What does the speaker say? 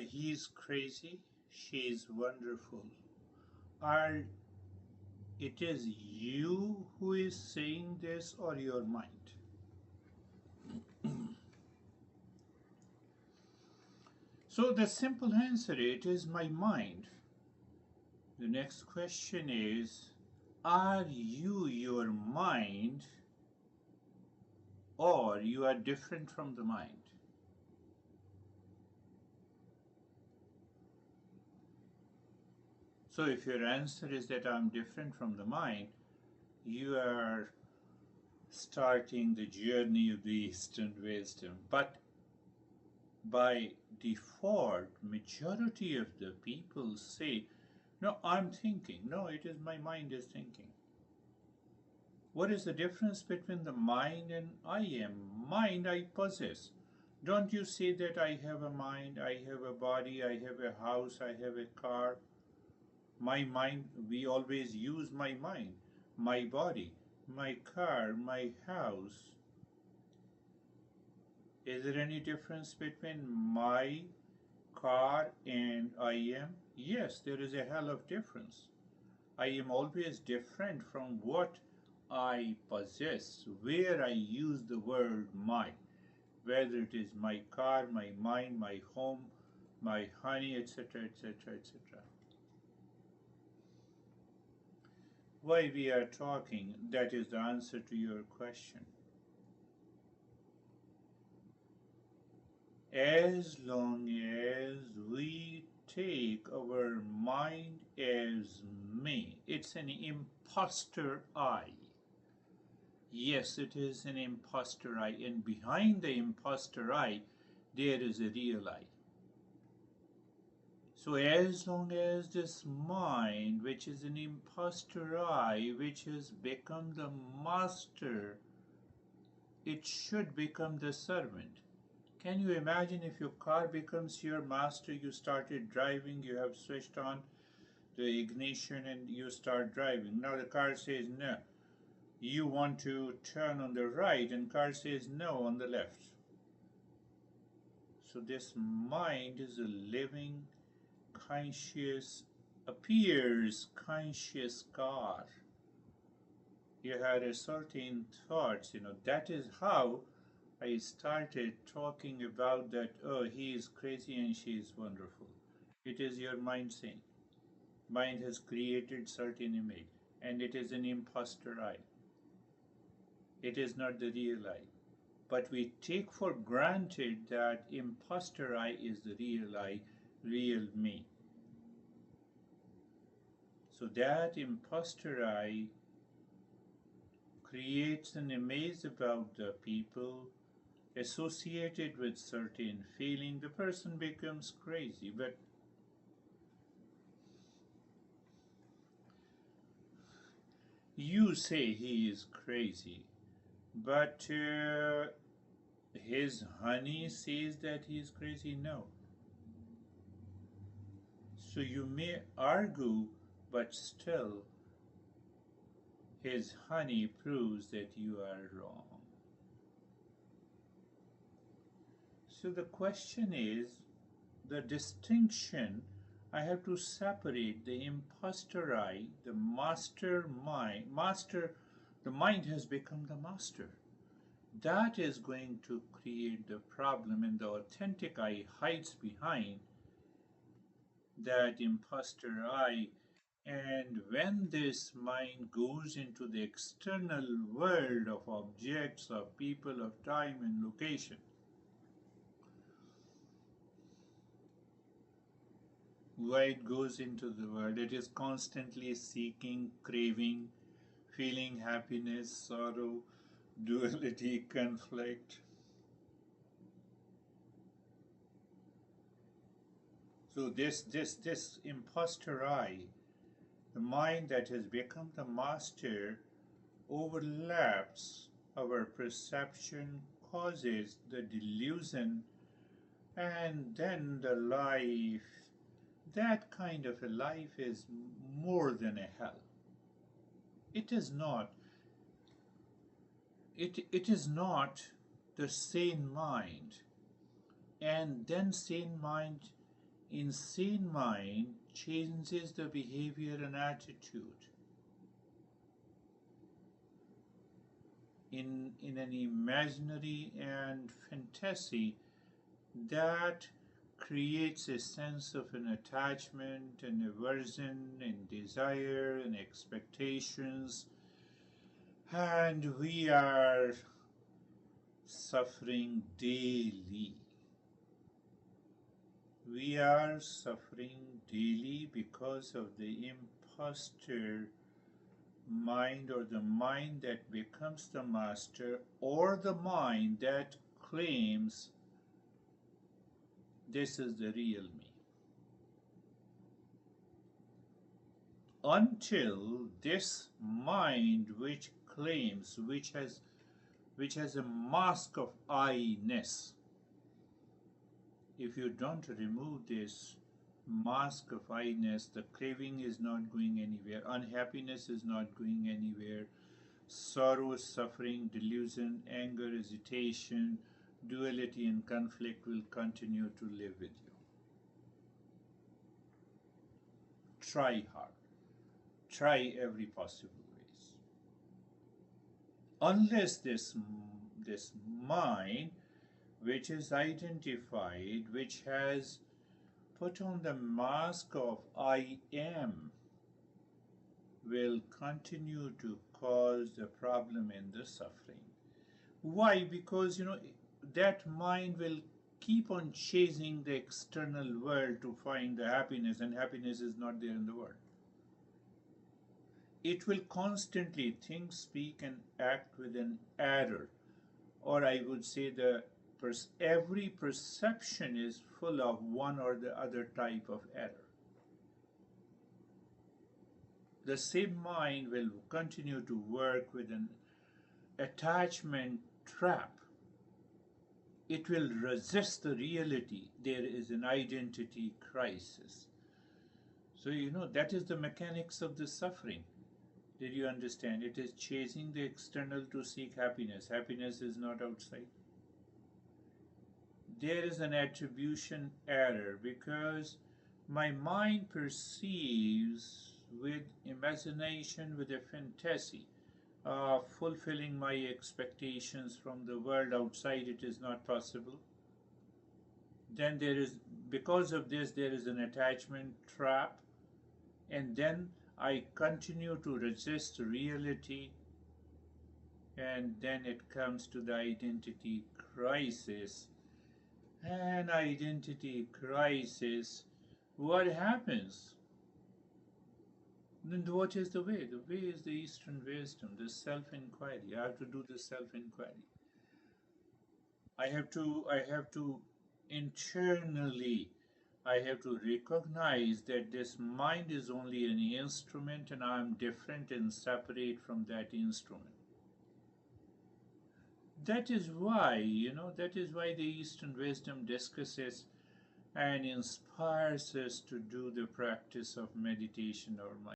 He's crazy. She's wonderful. Are it is you who is saying this or your mind? So the simple answer it is my mind. The next question is, are you your mind or you are different from the mind? So if your answer is that I'm different from the mind, you are starting the journey of the Eastern wisdom. But by default, majority of the people say, no, I'm thinking. No, it is my mind is thinking. What is the difference between the mind and I am? Mind I possess. Don't you say that I have a mind, I have a body, I have a house, I have a car? My mind, we always use my mind, my body, my car, my house. Is there any difference between my car and I am? Yes, there is a hell of difference. I am always different from what I possess, where I use the word my, whether it is my car, my mind, my home, my honey, etc., etc., etc. Why we are talking, that is the answer to your question. As long as we take our mind as me, it's an imposter I. Yes, it is an imposter I, and behind the imposter I, there is a real I. So, as long as this mind, which is an imposter I, which has become the master, it should become the servant. Can you imagine if your car becomes your master, you started driving, you have switched on the ignition and you start driving. Now the car says no. You want to turn on the right and car says no on the left. So this mind is a living, conscious, appears conscious car. You had a certain thoughts, that is how I started talking about that, oh, he is crazy and she is wonderful. It is your mind saying. Mind has created certain image and it is an imposter I. It is not the real I. But we take for granted that imposter I is the real I, real me. So that imposter I creates an image about the people associated with certain feeling. The person becomes crazy. But you say he is crazy, but his honey says that he is crazy. No. So you may argue, but still his honey proves that you are wrong. So the question is the distinction. I have to separate the imposter I, the master mind. The mind has become the master. That is going to create the problem, and the authentic I hides behind that imposter I. And when this mind goes into the external world of objects, of people, of time and location, why it goes into the world, it is constantly seeking, craving, feeling happiness, sorrow, duality, conflict. So this imposter I, the mind that has become the master, overlaps our perception, causes the delusion, and then the life. That kind of a life is more than a hell. It is not. It is not the sane mind. And then sane mind insane mind changes the behavior and attitude. In an imaginary and fantasy that creates a sense of an attachment and aversion and desire and expectations, and we are suffering daily. We are suffering daily because of the imposter mind, or the mind that becomes the master, or the mind that claims this is the real me. Until this mind which claims, which has a mask of I-ness, if you don't remove this mask of I-ness, the craving is not going anywhere, unhappiness is not going anywhere, sorrow, suffering, delusion, anger, hesitation, duality and conflict will continue to live with you. Try hard. Try every possible ways. Unless this mind, which is identified, which has put on the mask of I am, will continue to cause the problem and the suffering. Why? Because that mind will keep on chasing the external world to find the happiness, and happiness is not there in the world. It will constantly think, speak, and act with an error, or I would say every perception is full of one or the other type of error. The same mind will continue to work with an attachment trap. It will resist the reality. There is an identity crisis. So, that is the mechanics of the suffering. Did you understand? It is chasing the external to seek happiness. Happiness is not outside. There is an attribution error because my mind perceives with imagination, with a fantasy, fulfilling my expectations from the world outside. It is not possible. Then because of this, there is an attachment trap, and then I continue to resist reality, and then it comes to the identity crisis. An identity crisis, what happens? Then what is the way? The way is the Eastern wisdom, the self-inquiry. I have to do the self-inquiry. I have to internally, I have to recognize that this mind is only an instrument and I am different and separate from that instrument. That is why, the Eastern wisdom discusses and inspires us to do the practice of meditation or